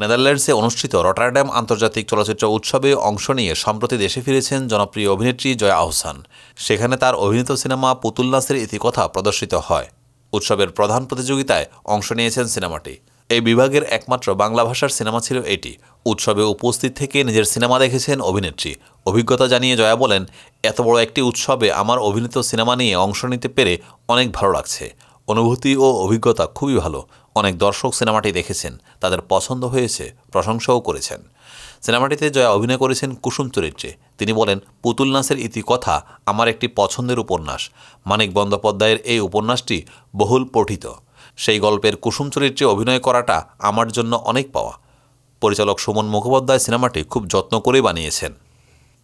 নেদারল্যান্ডসে অনুষ্ঠিত রটারড্যাম আন্তর্জাতিক চলচ্চিত্র উৎসবে অংশ নিয়ে সম্প্রতি দেশে ফিরেছেন জনপ্রিয় অভিনেত্রী জয়া আহসান। সেখানে তার অভিনীত সিনেমা পুতুল নাচের ইতিকথা প্রদর্শিত হয়। উৎসবের প্রধান প্রতিযোগিতায় অংশ নিয়েছেন সিনেমাটি। এই বিভাগের একমাত্র বাংলা ভাষার সিনেমা ছিল এটি। উৎসবে উপস্থিত থেকে নিজের সিনেমা দেখেছেন অভিনেত্রী। অভিজ্ঞতা জানিয়ে জয়া বলেন, এত বড় একটি উৎসবে আমার অভিনীত সিনেমা নিয়ে অংশ নিতে পেরে অনেক ভালো লাগছে। অনুভূতি ও অভিজ্ঞতা খুবই ভালো। অনেক দর্শক সিনেমাটি দেখেছেন, তাদের পছন্দ হয়েছে, প্রশংসাও করেছেন। সিনেমাটিতে জয়া অভিনয় করেছেন কুসুম চরিত্রে। তিনি বলেন, পুতুল নাচের ইতিকথা আমার একটি পছন্দের উপন্যাস। মানিক বন্দ্যোপাধ্যায়ের এই উপন্যাসটি বহুল পঠিত। সেই গল্পের কুসুম চরিত্রে অভিনয় করাটা আমার জন্য অনেক পাওয়া। পরিচালক সুমন মুখোপাধ্যায় সিনেমাটি খুব যত্ন করে বানিয়েছেন।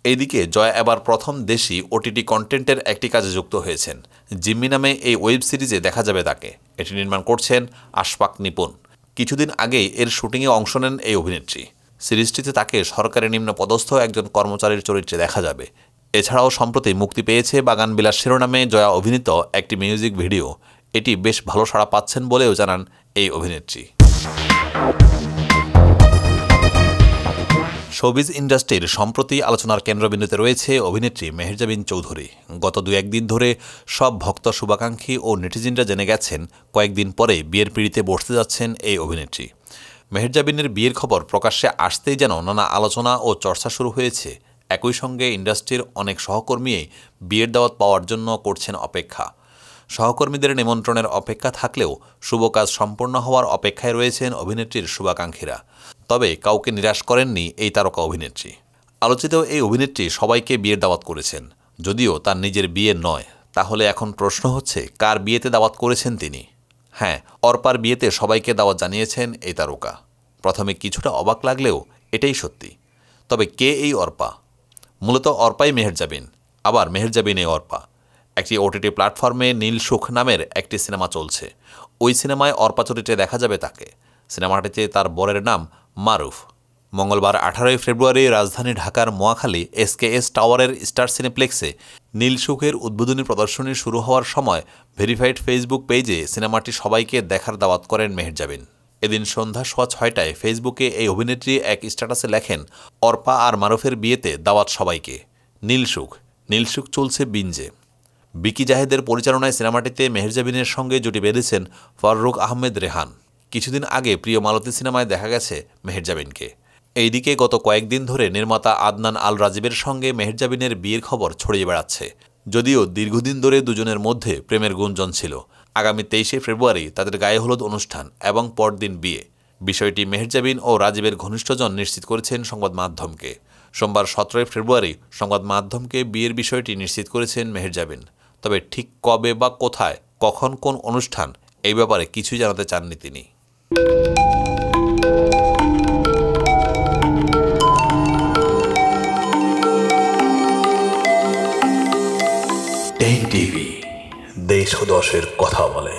এইদিকে জয়া এবার প্রথম দেশি ওটিটি কন্টেন্টের একটি কাজে যুক্ত হয়েছেন। জিম্মি নামে এই ওয়েব সিরিজে দেখা যাবে তাকে। এটি নির্মাণ করছেন আশফাক নিপুণ। কিছুদিন আগেই এর শুটিংয়ে অংশ নেন এই অভিনেত্রী। সিরিজটিতে তাকে সরকারি নিম্ন পদস্থ একজন কর্মচারীর চরিত্রে দেখা যাবে। এছাড়াও সম্প্রতি মুক্তি পেয়েছে বাগানবিলাস শিরোনামে জয়া অভিনীত একটি মিউজিক ভিডিও। এটি বেশ ভালো সাড়া পাচ্ছেন বলেও জানান এই অভিনেত্রী। শোবিজ ইন্ডাস্ট্রির সম্প্রতি আলোচনার কেন্দ্রবিন্দুতে রয়েছে অভিনেত্রী মেহেরজাবিন চৌধুরী। গত 2-1 দিন ধরে সব ভক্ত, শুভাকাঙ্ক্ষী ও নেটিজেনরা জেনে গেছেন কয়েকদিন পরে বিয়ের পিঁড়িতে বসতে যাচ্ছেন এই অভিনেত্রী। মেহেরজাবিনের বিয়ের খবর প্রকাশ্যে আসতেই যেন নানা আলোচনা ও চর্চা শুরু হয়েছে। একই সঙ্গে ইন্ডাস্ট্রির অনেক সহকর্মী বিয়ের দাওয়াত পাওয়ার জন্য করছেন অপেক্ষা। সহকর্মীদের নিমন্ত্রণের অপেক্ষা থাকলেও শুভ কাজ সম্পন্ন হওয়ার অপেক্ষায় রয়েছেন অভিনেত্রীর শুভাকাঙ্ক্ষীরা। তবে কাউকে নিরাশ করেননি এই তারকা অভিনেত্রী। আলোচিত এই অভিনেত্রী সবাইকে বিয়ের দাওয়াত করেছেন, যদিও তার নিজের বিয়ে নয়। তাহলে এখন প্রশ্ন হচ্ছে, কার বিয়েতে দাওয়াত করেছেন তিনি? হ্যাঁ, অর্পার বিয়েতে সবাইকে দাওয়াত জানিয়েছেন এই তারকা। প্রথমে কিছুটা অবাক লাগলেও এটাই সত্যি। তবে কে এই অর্পা? মূলত অর্পাই মেহেরজাবিন, আবার মেহেরজাবিন এই অর্পা। একটি ওটিটি প্ল্যাটফর্মে নীল সুখ নামের একটি সিনেমা চলছে। ওই সিনেমায় অর্পা চরিত্রে দেখা যাবে তাকে। সিনেমাটিতে তার বরের নাম মারুফ। মঙ্গলবার 18 ফেব্রুয়ারি রাজধানী ঢাকার মহাখালী SKS টাওয়ারের স্টার সিনেপ্লেক্সে নীল সুখের উদ্বোধনী প্রদর্শনী শুরু হওয়ার সময় ভেরিফাইড ফেসবুক পেজে সিনেমাটি সবাইকে দেখার দাওয়াত করেন মেহেরজাবিন। এদিন সন্ধ্যা 6:30 ফেসবুকে এই অভিনেত্রী এক স্ট্যাটাসে লেখেন, অর্পা আর মারুফের বিয়েতে দাওয়াত সবাইকে। নীল সুখ চলছে বিঞ্জে। বিকি জাহেদের পরিচালনায় সিনেমাটিতে মেহেরজাবিনের সঙ্গে জুটি বেঁধেছেন ফাররুক আহমেদ রেহান। কিছুদিন আগে প্রিয় মালতী সিনেমায় দেখা গেছে মেহেরজাবিনকে। এইদিকে গত কয়েকদিন ধরে নির্মাতা আদনান আল রাজীবের সঙ্গে মেহেরজাবিনের বিয়ের খবর ছড়িয়ে বেড়াচ্ছে। যদিও দীর্ঘদিন ধরে দুজনের মধ্যে প্রেমের গুঞ্জন ছিল। আগামী 23 ফেব্রুয়ারি তাদের গায়ে হলুদ অনুষ্ঠান এবং পরদিন বিয়ে। বিষয়টি মেহেরজাবিন ও রাজীবের ঘনিষ্ঠজন নিশ্চিত করেছেন সংবাদ মাধ্যমকে। সোমবার 17 ফেব্রুয়ারি সংবাদ মাধ্যমকে বিয়ের বিষয়টি নিশ্চিত করেছেন মেহেরজাবিন। তবে ঠিক কবে বা কোথায়, কখন, কোন অনুষ্ঠান, এই ব্যাপারে কিছুই জানাতে চাননি তিনি। টেক টিভি, দেশ ও দশের কথা বলে।